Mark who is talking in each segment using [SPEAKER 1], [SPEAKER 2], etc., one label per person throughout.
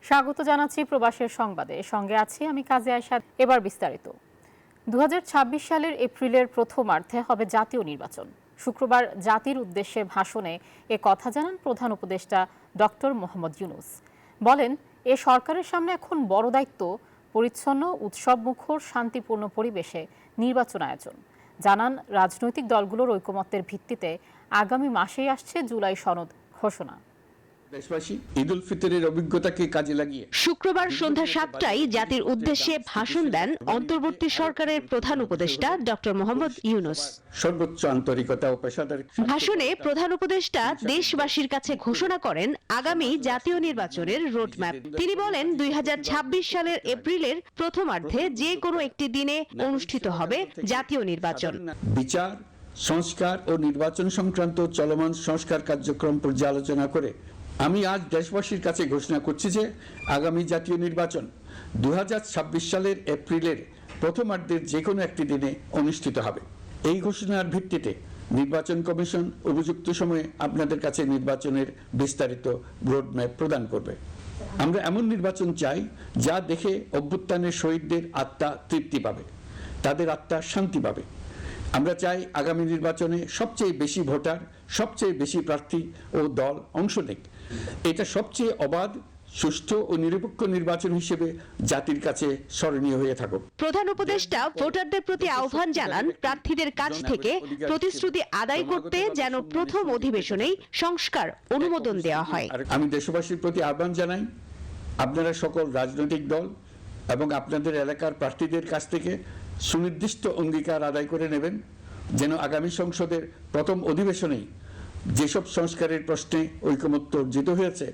[SPEAKER 1] স্বাগত জানাচ্ছি প্রবাসের সংবাদে। সঙ্গে আছি আমি কাজী আয়েশা। এবার বিস্তারিত। 2026 সালের এপ্রিলের প্রথমার্ধে হবে জাতীয় নির্বাচন। শুক্রবার জাতির উদ্দেশ্যে ভাষণে এ কথা জানান প্রধান উপদেষ্টা ডক্টর মোহাম্মদ ইউনূস। বলেন, এ সরকারের সামনে এখন বড় দায়িত্ব পরিচ্ছন্ন, উৎসবমুখর, শান্তিপূর্ণ পরিবেশে নির্বাচন আয়োজন। জানান, রাজনৈতিক দলগুলোর ঐকমত্যের ভিত্তিতে আগামী মাসেই আসছে জুলাই সনদ ঘোষণা।
[SPEAKER 2] দেশবাসী ঈদ উল ফিতরের অভিজ্ঞতাকে কাজে লাগিয়ে
[SPEAKER 3] শুক্রবার সন্ধ্যা 7টায় জাতির উদ্দেশ্যে ভাষণ দেন অন্তর্বর্তী সরকারের প্রধান উপদেষ্টা ডক্টর মোহাম্মদ ইউনূস।
[SPEAKER 2] সর্বোচ্চ আন্তরিকতা ও পেশাদার
[SPEAKER 3] ভাষণে প্রধান উপদেষ্টা দেশবাসীর কাছে ঘোষণা করেন আগামী জাতীয় নির্বাচনের রোডম্যাপ। তিনি বলেন, 2026 সালের এপ্রিলের প্রথমার্ধে যে কোনো একটি দিনে অনুষ্ঠিত হবে জাতীয় নির্বাচন।
[SPEAKER 2] বিচার, সংস্কার ও নির্বাচন সংক্রান্ত চলমান সংস্কার কার্যক্রম পর্যালোচনা করে আমি আজ দেশবাসীর কাছে ঘোষণা করছি যে আগামী জাতীয় নির্বাচন 2026 সালের এপ্রিলের প্রথমার্ধের যে কোনো একটি দিনে অনুষ্ঠিত হবে। এই ঘোষণার ভিত্তিতে নির্বাচন কমিশন উপযুক্ত সময়ে আপনাদের কাছে নির্বাচনের বিস্তারিত রোডম্যাপ প্রদান করবে। আমরা এমন নির্বাচন চাই যা দেখে অভ্যুত্থানের শহীদদের আত্মা তৃপ্তি পাবে, তাদের আত্মা শান্তি পাবে। আমরা চাই আগামী নির্বাচনে সবচেয়ে বেশি ভোটার, সবচেয়ে বেশি প্রার্থী ও দল অংশ নেক। এটা সবচেয়ে অবাধ, সুষ্ঠু ও নিরপেক্ষ নির্বাচন হিসেবে জাতির কাছে স্মরণীয় হয়ে থাকুক।
[SPEAKER 3] প্রধান উপদেষ্টা ভোটারদের প্রতি আহ্বান জানান, প্রার্থীদের কাছ থেকে প্রতিশ্রুতি আদায় করতে যেন প্রথম অধিবেশনেই সংস্কার অনুমোদন দেওয়া হয়।
[SPEAKER 2] আমি দেশবাসীর প্রতি আহ্বান জানাই, আপনারা সকল রাজনৈতিক দল এবং আপনাদের এলাকার প্রার্থীদের কাছ থেকে সুনির্দিষ্ট অঙ্গীকার আদায় করে নেবেন, যেন আগামী সংসদের প্রথম অধিবেশনেই যেসব সংস্কারের প্রশ্নে ঐকমত্য অর্জিত হয়েছে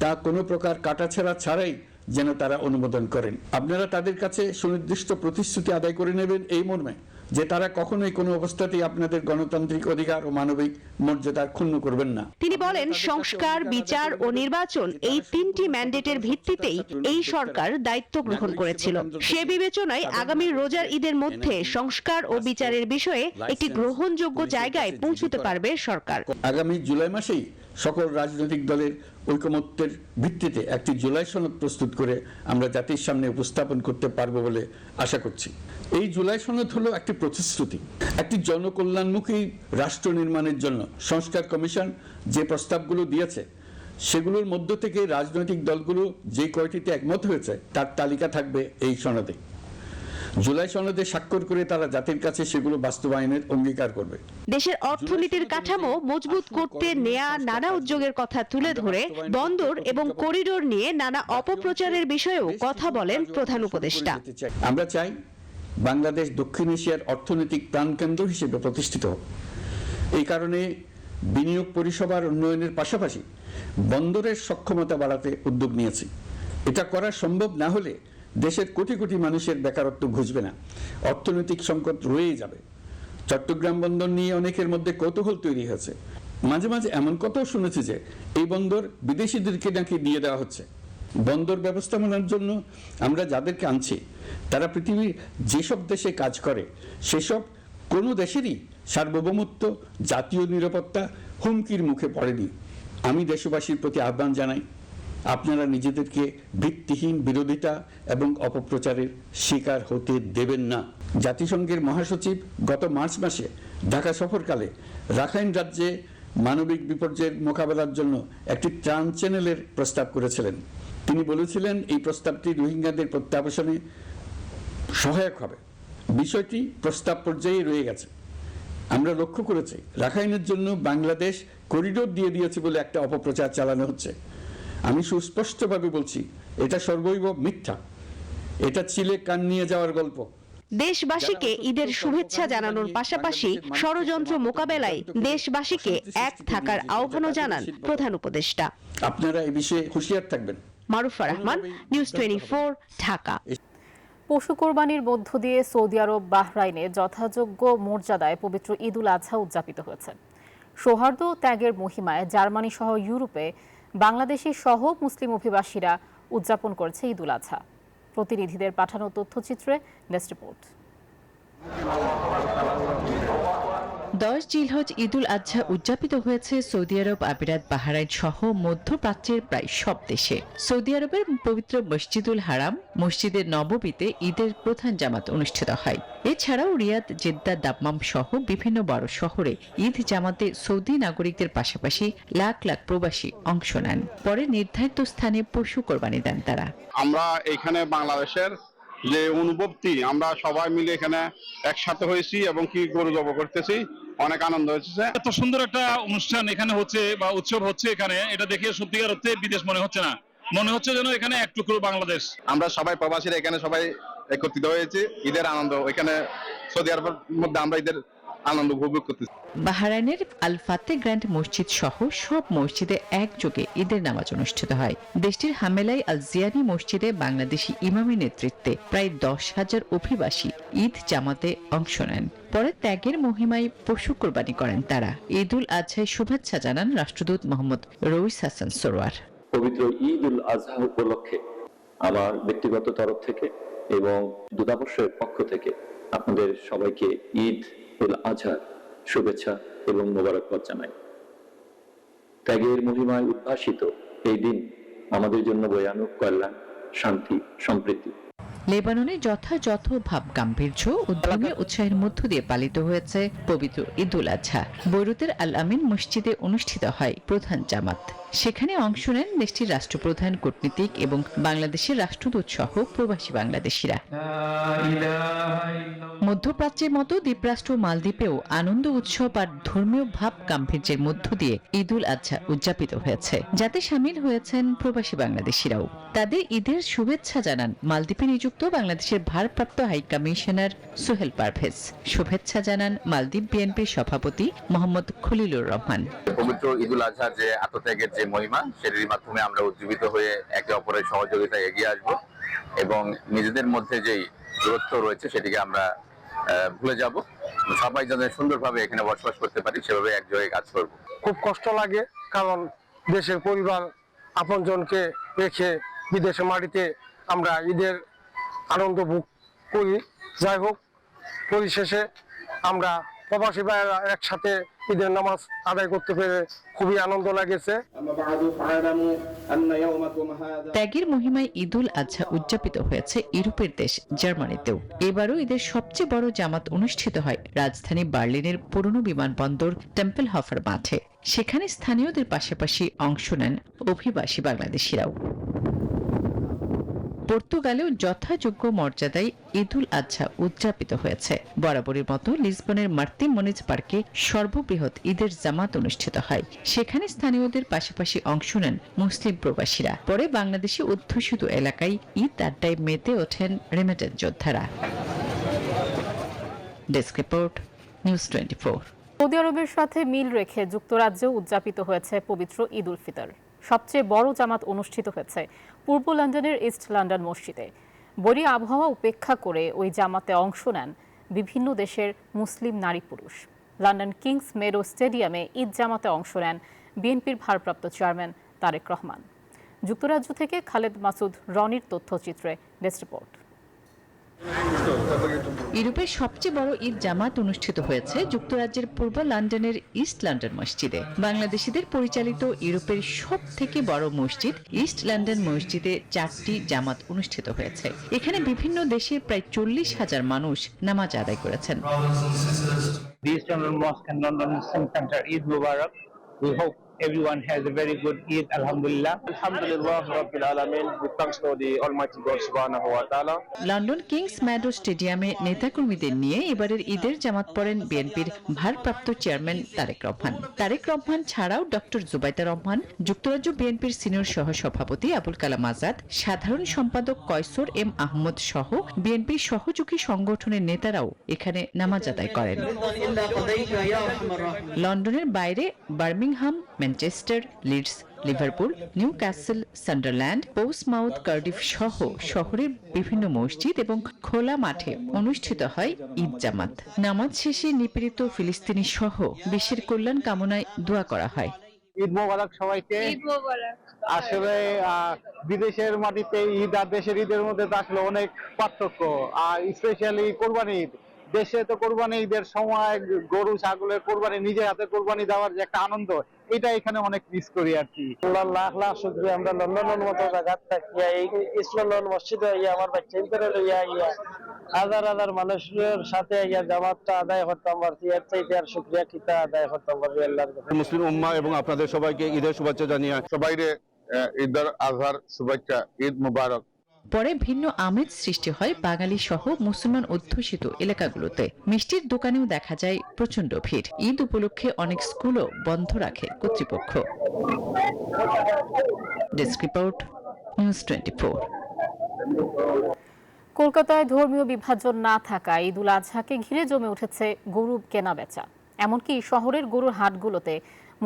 [SPEAKER 2] তা কোনো প্রকার কাটাছেঁড়া ছাড়াই যেন তারা অনুমোদন করেন। আপনারা তাদের কাছে সুনির্দিষ্ট প্রতিশ্রুতি আদায় করে নেবেন এই মর্মে যে তারা কখনোই কোনো অবস্থাতেই আপনাদের গণতান্ত্রিক অধিকার ও মানবিক মর্যাদা ক্ষুণ্ণ করবেন না।
[SPEAKER 3] তিনি বলেন, সংস্কার, বিচার ও নির্বাচন এই তিনটি ম্যান্ডেটের ভিত্তিতেই এই সরকার দায়িত্ব গ্রহণ করেছিল। সে বিবেচনায় আগামী রোজার ঈদের মধ্যে সংস্কার ও বিচারের বিষয়ে একটি গ্রহণযোগ্য জায়গায় পৌঁছতে পারবে সরকার।
[SPEAKER 2] আগামী জুলাই মাসেই সকল রাজনৈতিক দলের ঐকমত্যের ভিত্তিতে একটি জুলাই সনদ প্রস্তুত করে আমরা জাতির সামনে উপস্থাপন করতে পারবো বলে আশা করছি। এই জুলাই সনদ হলো একটি প্রতিশ্রুতি, একটি জনকল্যাণমুখী রাষ্ট্র নির্মাণের জন্য সংস্কার কমিশন যে প্রস্তাবগুলো দিয়েছে সেগুলোর মধ্য থেকে রাজনৈতিক দলগুলো যে কয়টিতে একমত হয়েছে তার তালিকা থাকবে এই সনদে। জুলাই সনদে স্বাক্ষর করে তারা জাতির কাছে সেগুলো বাস্তবায়নের অঙ্গীকার করবে।
[SPEAKER 3] দেশের অর্থনীতির কাঠামো মজবুত করতে নেয়া নানা উদ্যোগের কথা তুলে ধরে বন্দর এবং করিডোর নিয়ে নানা অপপ্রচারের বিষয়েও কথা বলেন প্রধান উপদেষ্টা।
[SPEAKER 2] আমরা চাই বাংলাদেশ দক্ষিণ এশিয়ার অর্থনৈতিক প্রাণকেন্দ্র হিসেবে প্রতিষ্ঠিত হোক। এই কারণে বিনিয়োগ পরিষেবার উন্নয়নের পাশাপাশি বন্দরের সক্ষমতা বাড়াতে উদ্যোগ নিয়েছি। এটা করা সম্ভব না হলে দেশের কোটি কোটি মানুষের বেকারত্ব ঘুচবে না, অর্থনৈতিক সংকট রয়েই যাবে। চট্টগ্রাম বন্দর নিয়ে অনেকের মধ্যে কৌতূহল তৈরি হয়েছে। মাঝে মাঝে এমন কথাও শুনেছি যে এই বন্দর বিদেশিদেরকে নাকি দিয়ে দেওয়া হচ্ছে। বন্দর ব্যবস্থাপনার জন্য আমরা যাদেরকে আনছি তারা পৃথিবীর যেসব দেশে কাজ করে সেসব কোনো দেশেরই সার্বভৌমত্ব, জাতীয় নিরাপত্তা হুমকির মুখে পড়েনি। আমি দেশবাসীর প্রতি আহ্বান জানাই, আপনারা নিজেদেরকে ভিত্তিহীন বিরোধিতা এবং অপপ্রচারের শিকার হতে দেবেন না। জাতিসংঘের মহাসচিব গত মার্চ মাসে ঢাকা সফরকালে রাখাইন রাজ্যে মানবিক বিপর্যয়ের মোকাবেলার জন্য একটি ত্রাণ চ্যানেলের প্রস্তাব করেছিলেন। তিনি বলেছিলেন এই প্রস্তাবটি রোহিঙ্গাদের প্রত্যাবাসনে সহায়ক হবে। বিষয়টি প্রস্তাব পর্যায়ে রয়ে গেছে। আমরা লক্ষ্য করেছি রাখাইনের জন্য বাংলাদেশ করিডোর দিয়ে দিয়েছে বলে একটা অপপ্রচার চালানো হচ্ছে। আমি সুস্পষ্টভাবে বলছি, এটা সর্বৈব মিথ্যা। এটা চিলে কান নিয়ে যাওয়ার গল্প।
[SPEAKER 3] দেশবাসীকে ঈদের শুভেচ্ছা জানানোর পাশাপাশি ষড়যন্ত্র মোকাবেলায় দেশবাসীকে এক থাকার আহ্বানও জানান প্রধান উপদেষ্টা।
[SPEAKER 2] আপনারা এই বিষয়ে হুঁশিয়ার থাকবেন।
[SPEAKER 3] মারুফা রহমান, নিউজ 24, ঢাকা।
[SPEAKER 1] পশু কোরবানির মধ্য দিয়ে সৌদি আরব, বাহরাইনে যথাযোগ্য মর্যাদায় পবিত্র ঈদ উল আজহা উদযাপিত হয়েছে। সৌহার্দ্য ত্যাগের মহিমায় জার্মানি সহ ইউরোপে বাংলাদেশি সহ মুসলিম অভিবাসীরা উদযাপন করেছে ঈদ উল আজহা। প্রতিনিধিদের পাঠানো তথ্যচিত্রে ডেস্ক রিপোর্ট।
[SPEAKER 4] 10 জিলহজ ঈদুল আজহা উদযাপিত হয়েছে সৌদি আরব, আমিরাত, বাহরাইন সহ মধ্যপ্রাচ্যের প্রায় সব দেশে। সৌদি আরবের পবিত্র মসজিদুল হারাম, মসজিদে নববীতে ঈদের প্রধান জামাত অনুষ্ঠিত হয়। এছাড়াও রিয়াদ, জেদ্দা, দাম্মাম সহ বিভিন্ন বড় শহরে ঈদ জামাতে সৌদি নাগরিকদের পাশাপাশি লাখ লাখ প্রবাসী অংশ নেন। পরে নির্ধারিত স্থানে পশু কোরবানি দেন তারা।
[SPEAKER 5] আমরা এখানে বাংলাদেশের যে অনুভূতি, আমরা সবাই মিলে এখানে একসাথে হয়েছি এবং কি গরু জব করতেছি, অনেক আনন্দ হচ্ছে।
[SPEAKER 6] এত সুন্দর একটা অনুষ্ঠান এখানে হচ্ছে বা উৎসব হচ্ছে এখানে, এটা দেখে সত্যিকার অর্থে বিদেশ মনে হচ্ছে না, মনে হচ্ছে যেন এখানে এক টুকরো বাংলাদেশ।
[SPEAKER 5] আমরা সবাই প্রবাসীরা এখানে সবাই একত্রিত হয়েছি, ঈদের আনন্দ এখানে সৌদি আরবের মধ্যে আমরা ঈদের আনন্দ উপভোগ করতেছি।
[SPEAKER 4] বাহরাইনের আল ফাতে গ্র্যান্ড মসজিদ সহ সব মসজিদে একযোগে ঈদের নামাজ অনুষ্ঠিত হয়। দেশটির হামেলাই আল জিয়ানি মসজিদে বাংলাদেশি ইমামের নেতৃত্বে প্রায় 10,000 অভিবাসী ঈদ জামাতে অংশ নেন। পরে ত্যাগের মহিমায় পশু কোরবানি করেন তারা। ঈদুল আজহায় শুভেচ্ছা জানান রাষ্ট্রদূত মোহাম্মদ রইস হাসান সরোয়ার।
[SPEAKER 7] পবিত্র ঈদ উল আজহা উপলক্ষে আমার ব্যক্তিগত তরফ থেকে এবং দূতাবাসের পক্ষ থেকে আপনাদের সবাইকে ঈদ উল আজহার শুভেচ্ছা এবং মোবারকবাদ জানাই। ত্যাগের মহিমায় উদ্ভাসিত এই দিন আমাদের জন্য বয়ে আনুক কল্যাণ, শান্তি, সম্প্রীতি।
[SPEAKER 4] লেবাননে যথাযথ ভাব গাম্ভীর্য ও ধর্মীয় উৎসাহের মধ্য দিয়ে পালিত হয়েছে পবিত্র ঈদুল আজহা। বৈরুতের আল আমিন মসজিদে অনুষ্ঠিত হয় প্রধান জামাত। সেখানে অংশ নেন দেশটির রাষ্ট্রপ্রধান, কূটনীতিক এবং বাংলাদেশের রাষ্ট্রদূত সহ প্রবাসী বাংলাদেশিরা। মধ্যপ্রাচ্যের মতো দ্বীপরাষ্ট্র মালদ্বীপেও আনন্দ উৎসব আর ধর্মীয় ভাব গাম্ভীর্যের মধ্য দিয়ে ঈদুল আজহা উদযাপিত হয়েছে, যাতে সামিল হয়েছেন প্রবাসী বাংলাদেশিরাও। তাদের ঈদের শুভেচ্ছা জানান মালদ্বীপে নিযুক্ত বাংলাদেশের ভারপ্রাপ্ত হাই কমিশনার সোহেল পারভেজ। শুভেচ্ছা জানান মালদ্বীপ বিএনপির সভাপতি মোহাম্মদ খলিলুর রহমান।
[SPEAKER 8] পবিত্র ঈদুল আজহার যে আত্মত্যাগের যে মহিমা, সেটির মাধ্যমে আমরা উজ্জীবিত হয়ে একে অপরের সহযোগিতায় এগিয়ে আসব এবং নিজেদের মধ্যে যেই দূরত্ব রয়েছে সেটিকে আমরা ভুলে যাব। সবাই যেন সুন্দরভাবে এখানে বসবাস করতে পারি সেভাবে একযোগে কাজ করব।
[SPEAKER 9] খুব কষ্ট লাগে, কারণ দেশের পরিবার আপনজনকে রেখে বিদেশের মাটিতে আমরা ঈদের আনন্দ ভোগ করি। যাই হোক, পরিশেষে আমরা প্রবাসী ভাইয়েরা একসাথে ঈদের নামাজ আদায় করতে পেরে খুবই আনন্দ লাগেছে।
[SPEAKER 4] ত্যাগের মহিমায় ঈদুল আজহা উদযাপিত হয়েছে ইউরোপের দেশ জার্মানিতেও। এবারও ঈদের সবচেয়ে বড় জামাত অনুষ্ঠিত হয় রাজধানী বার্লিনের পুরনো বিমানবন্দর টেম্পেলহফার মাঠে। সেখানে স্থানীয়দের পাশাপাশি অংশ নেন অভিবাসী বাংলাদেশিরাও। পর্তুগালেও যথাযোগ্য মর্যাদায় ঈদুল আজহা উদযাপিত হয়েছে। বরাবরের মতো লিসবনের মার্তিন মনিজ পার্কে সর্ববৃহৎ ঈদের জামাত অনুষ্ঠিত হয়। সেখানে স্থানীয়দের পাশাপাশি অংশ নেন মুসলিম প্রবাসীরা। পরে বাংলাদেশি অধ্যুষিত এলাকায় ঈদ আড্ডায় মেতে ওঠেন রেমিটেন্স যোদ্ধারা। Desk report, news 24।
[SPEAKER 1] সৌদি আরবের সাথে মিল রেখে যুক্তরাজ্যেও উদযাপিত হয়েছে পবিত্র ঈদ উল ফিতর। সবচেয়ে বড় জামাত অনুষ্ঠিত হয়েছে পূর্ব লন্ডনের ইস্ট লন্ডন মসজিদে। বৈরী আবহাওয়া উপেক্ষা করে ওই জামাতে অংশ নেন বিভিন্ন দেশের মুসলিম নারী পুরুষ। লন্ডন কিংস মেডো স্টেডিয়ামে ঈদ জামাতে অংশ নেন বিএনপির ভারপ্রাপ্ত চেয়ারম্যান তারেক রহমান। যুক্তরাজ্য থেকে খালেদ মাসুদ রনির তথ্যচিত্রে ডেস্ক রিপোর্ট।
[SPEAKER 4] ইউরোপের সবচেয়ে বড় ঈদ জামাত অনুষ্ঠিত হয়েছে যুক্তরাজ্যের পূর্ব লন্ডনের ইস্ট লন্ডন মসজিদে। বাংলাদেশিদের পরিচালিত ইউরোপের সব থেকে বড় মসজিদ ইস্ট লন্ডন মসজিদে 4টি জামাত অনুষ্ঠিত হয়েছে। এখানে বিভিন্ন দেশের প্রায় 40,000 মানুষ নামাজ আদায় করেছেন।
[SPEAKER 10] East London Mosque and London Muslim Center, Eid Mubarak. We hope everyone has a very good Eid, alhamdulillah.
[SPEAKER 9] Alhamdulillah Rabbil Alamin, with thanks to the Almighty God Subhanahu wa Ta'ala.
[SPEAKER 4] London King's meadow স্টেডিয়ামে নেতাকর্মীদের নিয়ে এবারের ঈদের জামাত পড়েন বিএনপির ভারপ্রাপ্ত chairman Tarique Rahman. Tarique Rahman ছাড়াও doctor Zubaida Rahman, যুক্তরাজ্য বিএনপির সিনিয়র সহসভাপতি আবুল কালাম আজাদ, সাধারণ সম্পাদক কয়সর এম আহমদ সহ বিএনপির সহযোগী সংগঠনের নেতারাও এখানে নামাজ আদায় করেন। লন্ডনের বাইরে Birmingham, Manchester, Leeds, Liverpool, Newcastle, Sunderland, Portsmouth, Cardiff সহ শহরের বিভিন্ন মসজিদ এবং খোলা মাঠে অনুষ্ঠিত হয় ঈদ জামাত। নামাজ শেষে নিপীড়িত ফিলিস্তিনি সহ বিশ্বের কল্যাণ কামনায় দোয়া করা হয়।
[SPEAKER 9] ঈদ মোবারক সবাইকে। আসলে বিদেশের মাটিতে ঈদ আর দেশের ঈদের মধ্যে তো আসলে অনেক পার্থক্য, আর স্পেশালি কোরবানি ঈদ
[SPEAKER 10] দেশে তো কোরবানি ঈদের সময় গরু ছাগলের কোরবানি নিজে হাতে কোরবানি দেওয়ার যে একটা আনন্দ, এটা এখানে অনেক মিস করি আর কি।
[SPEAKER 9] লাখ লাখ শুকরিয়া, আমরা লন্ডনের মতো জায়গা থাকিয়া এই ইস্ট লন্ডন মসজিদে আমার বাচ্চা লইয়া হাজার হাজার মানুষের সাথে জামাতটা আদায় করতাম পারছি, এর চাইতে আর শুকরিয়া কিতা আদায় করতাম পারছি আল্লাহর কাছে।
[SPEAKER 5] মুসলিম উম্মাহ এবং আপনাদের সবাইকে ঈদের শুভেচ্ছা জানিয়ে সবাইকে ঈদুল আজহার শুভেচ্ছা, ঈদ মুবারক।
[SPEAKER 4] পরে ভিন্ন আমেজ সৃষ্টি হয় বাঙালি সহ মুসলমান অধ্যুষিত এলাকাগুলোতে। মিষ্টির দোকানেও দেখা যায় প্রচন্ড ভিড়। ঈদ উপলক্ষে অনেক স্কুলও বন্ধ রাখে কর্তৃপক্ষ। Desk report, news 24।
[SPEAKER 1] কলকাতায় ধর্মীয় বিভাজন না থাকায় ঈদুল আজহাকে ঘিরে জমে উঠেছে গরু কেনা বেচা। এমনকি শহরের গরুর হাটগুলোতে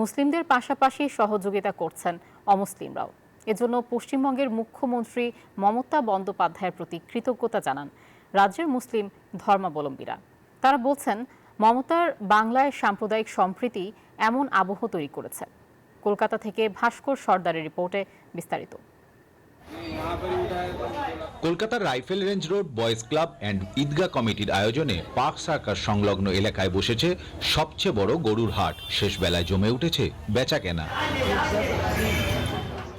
[SPEAKER 1] মুসলিমদের পাশাপাশি সহযোগিতা করছেন অমুসলিমরাও। এজন্য পশ্চিমবঙ্গের মুখ্যমন্ত্রী মমতা বন্দ্যোপাধ্যায়ের প্রতি কৃতজ্ঞতা জানান রাজ্যের মুসলিম ধর্মাবলম্বীরা। তারা বলছেন, মমতার বাংলায় সাম্প্রদায়িক সম্প্রীতি এমন আবহ তৈরি করেছে। কলকাতা থেকে ভাস্কর সর্দারের রিপোর্টে বিস্তারিত।
[SPEAKER 11] কলকাতার rifle range road boys club and ঈদগাহ কমিটির আয়োজনে পার্ক সার্কাস সংলগ্ন এলাকায় বসেছে সবচেয়ে বড় গরুর হাট। শেষ বেলায় জমে উঠেছে বেচা কেনা।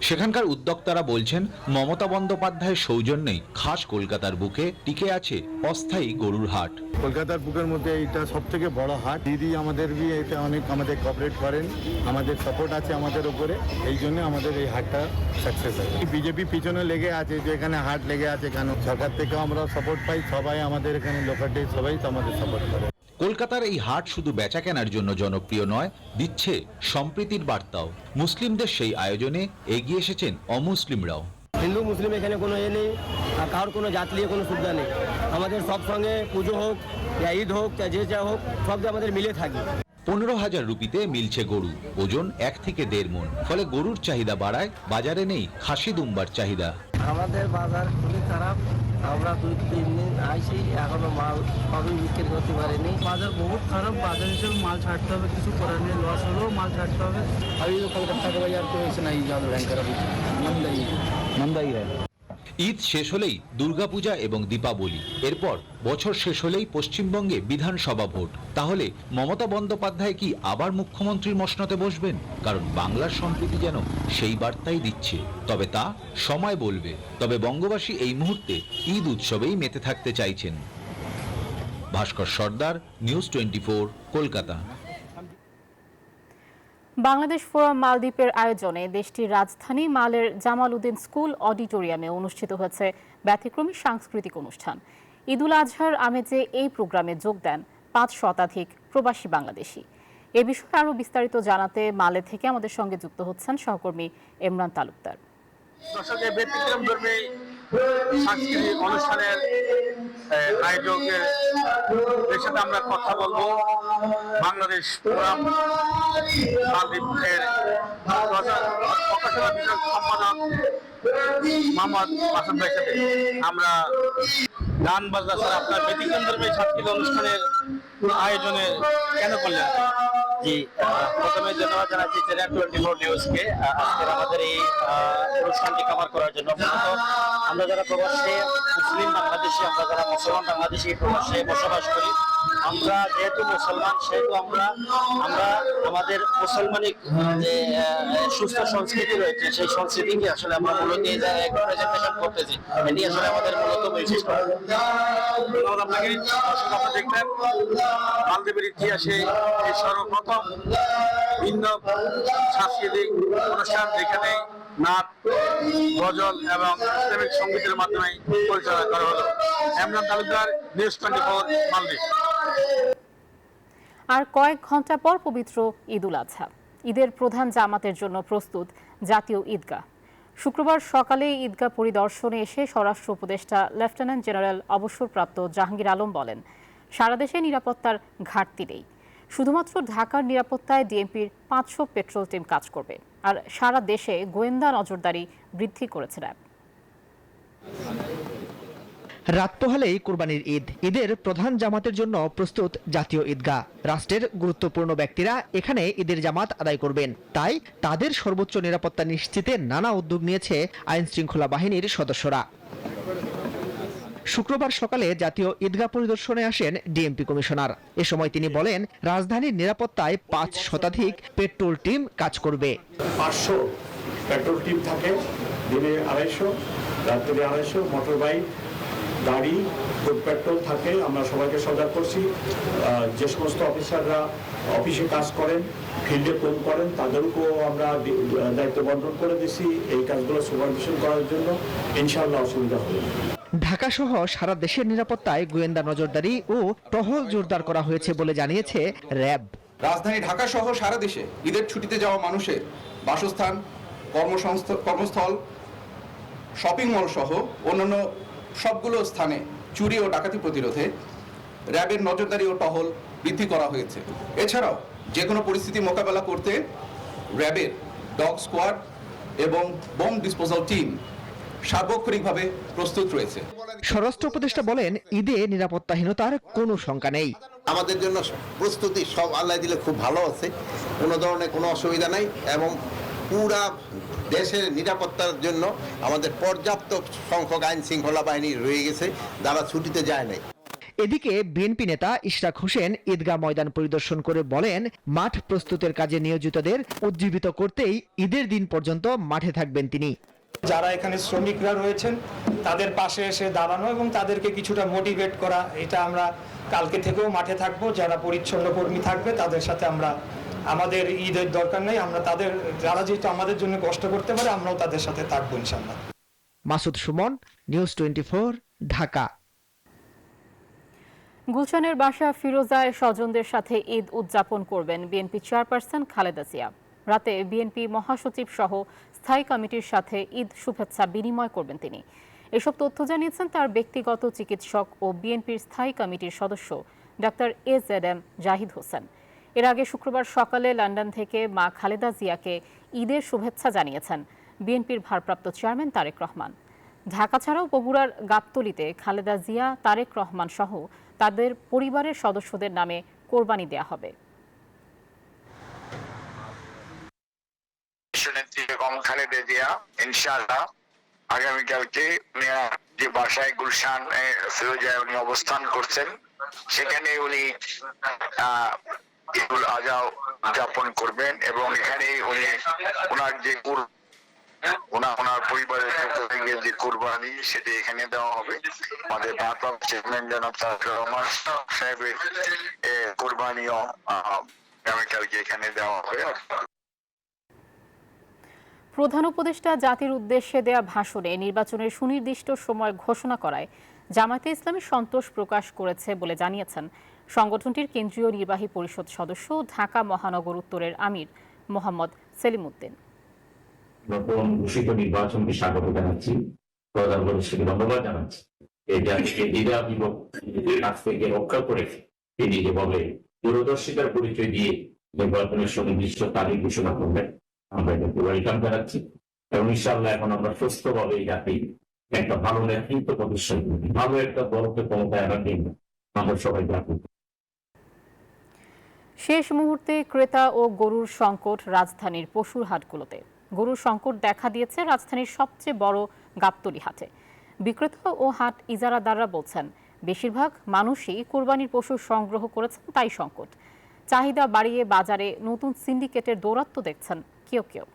[SPEAKER 11] সেখানকার উদ্যোক্তারা বলছেন, মমতা বন্দ্যোপাধ্যায়ের সৌজন্যেই খাস কলকাতার বুকে টিকে আছে অস্থায়ী গরুর হাট।
[SPEAKER 12] কলকাতার বুকের মধ্যে এটা সব থেকে বড় হাট। দিদি আমাদের এটা অনেক আমাদের কোঅপারেট করেন, আমাদের সাপোর্ট আছে আমাদের উপরে, এই জন্য আমাদের এই হাটটা সাকসেস হয়। বিজেপি পিছনে লেগে আছে যে এখানে হাট লেগে আছে কেন, সরকার থেকে আমরা সাপোর্ট পাই, সবাই আমাদের এখানে লোকালটি সবাই তো আমাদের সাপোর্ট করে।
[SPEAKER 11] কলকাতার এই হাট শুধু বেচা কেনার জন্য জনপ্রিয় নয়, দিচ্ছে সম্প্রীতির বার্তাও। মুসলিমদের সেই আয়োজনে এগিয়ে এসেছেন অমুসলিমরাও।
[SPEAKER 9] হিন্দু মুসলিম এখানে কোনো নেই, আর কারোর কোনো জাত নিয়ে কোনো সুবিধা নেই। আমাদের সব সঙ্গে পুজো হোক, ঈদ হোক, যে যা হোক, সব আমাদের মিলে থাকে।
[SPEAKER 11] 15,000 রুপিতে মিলছে গরু, ওজন 1 থেকে 1.5 মণ। ফলে গরুর চাহিদা বাড়ায়, বাজারে নেই খাসি দুম্বার চাহিদা।
[SPEAKER 9] আমাদের বাজার খুবই খারাপ, আমরা 2-3 দিন আইসি, এখনো মাল সবই বিক্রি করতে পারিনি। বাজার বহুত খারাপ, বাজার হিসেবে মাল ছাড়তে হবে, কিছু করার নেই, লস হলেও মাল ছাড়তে হবে। अभी तो कलकत्ता के बाजार तो ऐसे नहीं ज़्यादा भयंकर, अभी मंदा ही है।
[SPEAKER 11] ঈদ শেষ হলেই দুর্গাপূজা এবং দীপাবলি, এরপর বছর শেষ হলেই পশ্চিমবঙ্গে বিধানসভা ভোট। তাহলে মমতা বন্দ্যোপাধ্যায় কি আবার মুখ্যমন্ত্রীর মসনদে বসবেন? কারণ বাংলার সম্প্রীতি যেন সেই বার্তাই দিচ্ছে। তবে তা সময় বলবে। তবে বঙ্গবাসী এই মুহূর্তে ঈদ উৎসবেই মেতে থাকতে চাইছেন। ভাস্কর সর্দার, নিউজ 24, কলকাতা।
[SPEAKER 1] বাংলাদেশ ফোরাম মালদ্বীপের আয়োজনে দেশটির রাজধানী মালের জামাল উদ্দিন স্কুল অডিটোরিয়ামে অনুষ্ঠিত হয়েছে ব্যতিক্রমী সাংস্কৃতিক অনুষ্ঠান। ঈদুল আজহার আমেজে এই প্রোগ্রামে যোগ দেন 5 শতাধিক প্রবাসী বাংলাদেশি। এ বিষয়ে আরও বিস্তারিত জানাতে মালে থেকে আমাদের সঙ্গে যুক্ত হচ্ছেন সহকর্মী ইমরান তালুকদার।
[SPEAKER 5] দর্শকের ব্যতিক্রমধর্মী সাংস্কৃতিক অনুষ্ঠানের আয়োজকের সাথে আমরা কথা বলবো। বাংলাদেশ ফোরাম মালদ্বীপের প্রকাশনা বিষয়ক সম্পাদক মোহাম্মদ মাসুদ ভাইয়ের সাথে আমরা গান বাজনা ছাড়া আপনার ব্যতিক্রমধর্মী সাংস্কৃতিক অনুষ্ঠানের আয়োজনে কেন করলেন?
[SPEAKER 13] জি, প্রথমে ধন্যবাদ জানাচ্ছি চ্যানেল 24 নিউজকে আজকের আমাদের এই অনুষ্ঠানটি কভার করার জন্য। আমরা যারা প্রবাসে মুসলিম বাংলাদেশি, আমরা যারা মুসলমান বাংলাদেশি প্রবাসে বসবাস করি, আমরা যেহেতু মুসলমান সেহেতু আমরা আমাদের মুসলমানিক যে সুস্থ সংস্কৃতি রয়েছে সেই সংস্কৃতিকে আসলে আমরা মূলত এই জায়গায় প্রেজেন্টেশন করতেছি। এটি আসলে আমাদের মূলত বৈশিষ্ট্য।
[SPEAKER 5] ধন্যবাদ আপনাকে। আপনারা দেখলেন মালদ্বীপের ইতিহাসে এই সর্বপ্রথম ভিন্ন সাংস্কৃতিক অনুষ্ঠান যেখানে নাচ, গজল এবং ইসলামিক সঙ্গীতের মাধ্যমে পরিচালনা করা হলো। ইমরান তালুকদার, নিউজ 24, মালদ্বীপ।
[SPEAKER 1] আর কয়েক ঘন্টা পর পবিত্র ঈদুল আজহা। ঈদের প্রধান জামাতের জন্য প্রস্তুত জাতীয় ঈদগাহ। শুক্রবার সকালে ঈদগাহ পরিদর্শনে এসে স্বরাষ্ট্র উপদেষ্টা লেফটেন্যান্ট জেনারেল অবসরপ্রাপ্ত জাহাঙ্গীর আলম বলেন, সারা দেশে নিরাপত্তার ঘাটতি নেই। শুধুমাত্র ঢাকার নিরাপত্তায় ডিএমপির 500 পেট্রোল টিম কাজ করবে। আর সারা দেশে গোয়েন্দা নজরদারি বৃদ্ধি করেছে র্যাব।
[SPEAKER 14] রাত পোহালেই কুরবানির ঈদ। ঈদের প্রধান জামাতের জন্য প্রস্তুত জাতীয় ঈদগাহ। রাষ্ট্রের গুরুত্বপূর্ণ ব্যক্তিরা এখানে ঈদের জামাত আদায় করবেন। তাই তাদের সর্বোচ্চ নিরাপত্তা নিশ্চিতে নানা উদ্যোগ নিয়েছে আইন শৃঙ্খলা বাহিনীর সদস্যরা। শুক্রবার সকালে জাতীয় ঈদগাহ পরিদর্শনে আসেন ডিএমপি কমিশনার। এ সময় তিনি বলেন, রাজধানীর নিরাপত্তায় 5 শতাধিক পেট্রোল টিম কাজ করবে।
[SPEAKER 15] 500 পেট্রোল টিম থাকে, দিনে 250, রাত্রে 250 মোটর বাইক, গাড়ি, ফুড পেট্রোল থাকে। আমরা সবাইকে সজাগ করছি। যে সমস্ত অফিসাররা অফিসে কাজ করেন, ফিল্ডে কোন করেন, তাদেরকেও আমরা দায়িত্ব বন্টন করে দিচ্ছি এই কাজগুলো সুপারভিশন করার জন্য। ইনশাআল্লাহ অসুবিধা হবে না।
[SPEAKER 14] ঢাকা সহ সারা দেশের নিরাপত্তায় গোয়েন্দা নজরদারি ও টহল জোরদার করা হয়েছে বলে জানিয়েছে র্যাব।
[SPEAKER 16] রাজধানী ঢাকা সহ সারা দেশে ঈদের ছুটিতে যাওয়া মানুষের বাসস্থান, কর্মস্থল, শপিং মল সহ অন্যান্য সবগুলো স্থানে চুরি ও ডাকাতি প্রতিরোধে র্যাবের নজরদারি ও টহল বৃদ্ধি করা হয়েছে। এছাড়াও যে কোনো পরিস্থিতি মোকাবেলা করতে র্যাবের ডগ স্কোয়াড এবং বোম ডিসপোজাল টিম সার্বক্ষণিকভাবে প্রস্তুত রয়েছে।
[SPEAKER 14] স্বরাষ্ট্র উপদেষ্টা বলেন, ঈদে নিরাপত্তাহীনতার কোনো শঙ্কা নেই।
[SPEAKER 17] আমাদের জন্য প্রস্তুতি সব আল্লাহ দিলে খুব ভালো আছে, কোনো ধরনের কোনো অসুবিধা নাই এবং পুরা দেশের নিরাপত্তার জন্য আমাদের পর্যাপ্ত সংখ্যক আইন শৃঙ্খলা বাহিনী রয়ে গেছে, যারা ছুটিতে যায় নাই।
[SPEAKER 14] এদিকে বিএনপি নেতা ইশরাক হোসেন ঈদগাহ ময়দান পরিদর্শন করে বলেন, মাঠ প্রস্তুতের কাজে নিয়োজিতদের উজ্জীবিত করতেই ঈদের দিন পর্যন্ত মাঠে থাকবেন তিনি।
[SPEAKER 18] যারা এখানে শ্রমিকরা রয়েছেন তাদের পাশে এসে দাঁড়ানো এবং তাদেরকে কিছুটা মোটিভেট করা, এটা আমরা কালকে থেকেও মাঠে থাকবো। যারা পরিচ্ছন্ন কর্মী থাকবে তাদের সাথে আমরা, আমাদের ঈদের দরকার নেই, আমরা তাদের, যারা যেহেতু আমাদের জন্য কষ্ট করতে পারে, আমরাও তাদের সাথে থাকবো ইনশাআল্লাহ।
[SPEAKER 14] মাসুদ সুমন, নিউজ 24, ঢাকা।
[SPEAKER 1] গুলশানের বাসা ফিরোজায় স্বজনদের সাথে ঈদ উদযাপন করবেন বিএনপি চেয়ারপারসন খালেদা জিয়া। রাতে বিএনপি মহাসচিব সহ স্থায়ী কমিটির সাথে ঈদ শুভেচ্ছা বিনিময় করবেন তিনি। এসব তথ্য জানিয়েছেন তার ব্যক্তিগত চিকিৎসক ও বিএনপির স্থায়ী কমিটির সদস্য ডাক্তার AZM জাহিদ হোসেন। এর আগে শুক্রবার সকালে লন্ডন থেকে মা খালেদা জিয়াকে ঈদের শুভেচ্ছা জানিয়েছেন বিএনপির ভারপ্রাপ্ত চেয়ারম্যান তারেক রহমান। ঢাকা ছাড়াও বগুড়ার গাবতলীতে খালেদা জিয়া, তারেক রহমান সহ তাদের পরিবারের সদস্যদের নামে কোরবানি দেয়া হবে।
[SPEAKER 19] খালেদা জিয়া ইনশাআল্লাহ আগামীকালকে যে বাসায় গুলশান ফিরোজায় উনি অবস্থান করছেন, সেখানে উনি ঈদুল আজহা উদযাপন করবেন এবং এখানে উনি ওনার যে ওনার পরিবারের পক্ষ থেকে যে কোরবানি সেটি এখানে দেওয়া হবে। আমাদের ভারপ্রাপ্ত চেয়ারম্যান জনাব তারেক রহমান সাহেবের কোরবানিও আগামীকালকে এখানে দেওয়া হবে।
[SPEAKER 1] প্রধান উপদেষ্টা জাতির উদ্দেশ্যে দেয়া ভাষণে নির্বাচনের সুনির্দিষ্ট সময় ঘোষণা করায় জামায়াতে ইসলামী সন্তোষ প্রকাশ করেছে বলে জানিয়েছেন সংগঠনটির কেন্দ্রীয় নির্বাহী পরিষদ সদস্য ঢাকা মহানগর উত্তরের আমির মোহাম্মদ সেলিম উদ্দিন।
[SPEAKER 20] নতুন ঘোষিত নির্বাচনকে স্বাগত জানাচ্ছি, প্রধান উপদেষ্টাকে ধন্যবাদ জানাচ্ছি। এই জাতিকে দ্বিধাবিভক্তির কাছ থেকে রক্ষা করে তিনি যেভাবে দূরদর্শিতার পরিচয় দিয়ে নির্বাচনের সুনির্দিষ্ট তারিখ ঘোষণা করবেন, আমরা এটাকে ওয়েলকাম জানাচ্ছি এবং ইনশাআল্লাহ এখন আমরা সুস্থভাবে এই জাতি একটা ভালো নেতৃত্ব প্রদর্শন করি, ভালো একটা দলকে ক্ষমতায় আনার জন্য আমরা সবাই রাখি।
[SPEAKER 1] শেষ মুহূর্তে ক্রেতা ও গরুর সংকট রাজধানীর পশুর হাটগুলোতে। গরুর সংকট দেখা দিয়েছে রাজধানীর সবচেয়ে বড় গাবতলী হাটে। বিক্রেতা ও হাট ইজারাদাররা বলছেন, বেশিরভাগ মানুষই কোরবানির পশু সংগ্রহ করেছেন, তাই সংকট। চাহিদা বাড়িয়ে বাজারে নতুন সিন্ডিকেটের দৌরাত্ম্য দেখছেন কেউ কেউ।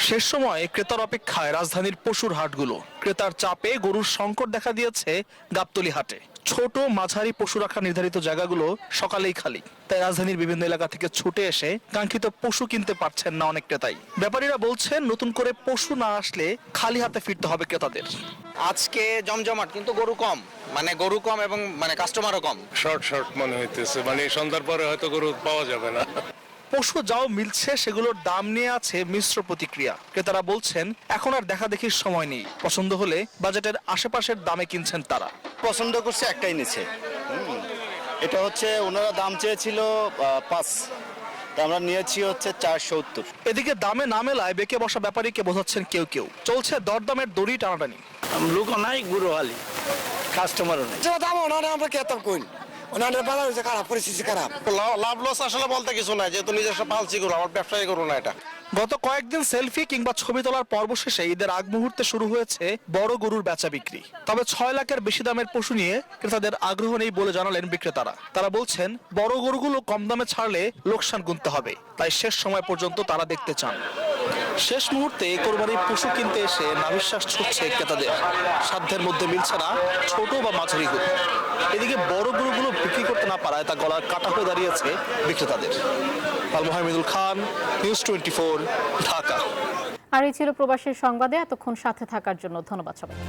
[SPEAKER 21] শেষ সময়ে ক্রেতার অপেক্ষায় রাজধানীর পশুর হাটগুলো। ক্রেতার চাপে গরুর সংকট দেখা দিয়েছে গাবতলী হাটে। ছোট মাঝারি পশু রাখা নির্ধারিত জায়গাগুলো সকালেই খালি, তাই রাজধানীর বিভিন্ন এলাকা থেকে ছুটে এসে কাঙ্ক্ষিত পশু কিনতে পারছেন না অনেক ক্রেতাই। ব্যাপারীরা বলছেন, নতুন করে পশু না আসলে খালি হাতে ফিরতে হবে ক্রেতাদের।
[SPEAKER 22] আজকে জমজমাট, কিন্তু গরু কম, মানে গরু কম এবং মানে কাস্টমারও কম।
[SPEAKER 23] শর্ট মনে হইতেছে, মানে সন্ধ্যার পরে হয়তো গরু পাওয়া যাবে না।
[SPEAKER 21] পশু যাও মিলছে, সেগুলোর দাম নিয়ে আছে মিশ্র প্রতিক্রিয়া। ক্রেতারা বলছেন, এখন আর দেখা দেখির সময় নেই, পছন্দ হলে বাজেটের আশেপাশের দামে কিনছেন তারা।
[SPEAKER 22] পছন্দ করছে একটাই নিচ্ছে, এটা হচ্ছে ওনারা দাম চেয়েছিল 5, আমরা নিয়েছি হচ্ছে 470।
[SPEAKER 21] এদিকে দামে না মেলায় বেঁকে বসা ব্যাপারীকে বোঝাচ্ছেন কেউ কেউ। চলছে দরদামের দড়ি টানাটানি।
[SPEAKER 22] লোকও নাই, গুরু হালি, কাস্টমারও নাই।
[SPEAKER 9] দাম ওনারা আমরা কেতাম কইন, ওনাদের বাজার হচ্ছে খারাপ, পরিস্থিতি খারাপ।
[SPEAKER 22] লাভ লস আসলে বলতে কিছু নাই, যেহেতু নিজস্ব পালছি গরু, আমার ব্যবসায়ী গরু না এটা।
[SPEAKER 21] গত কয়েকদিন সেলফি কিংবা ছবি তোলার পর্ব শেষে ঈদের আগ মুহূর্তে শুরু হয়েছে বড় গরুর বেচা বিক্রি। তবে 6 লাখের বেশি দামের পশু নিয়ে ক্রেতাদের আগ্রহ নেই বলে জানালেন বিক্রেতারা। তারা বলছেন বড় গরুগুলো কম দামে ছাড়লে লোকসান গুনতে হবে, তাই শেষ সময় পর্যন্ত তারা দেখতে চান। শেষ মুহূর্তে কোরবানির পশু কিনতে এসে নাভিশ্বাস ছুটছে ক্রেতাদের। সাধ্যের মধ্যে মিলছে না ছোট বা মাঝারি গরু। এদিকে বড় গরুগুলো বিক্রি করতে না পারায় তা গলার কাটা হয়ে দাঁড়িয়েছে বিক্রেতাদের। আল মোহাম্মদুল খান, নিউজ 24, ঢাকা।
[SPEAKER 1] আর এই ছিল প্রবাসের সংবাদে। এতক্ষণ সাথে থাকার জন্য ধন্যবাদ সবাইকে।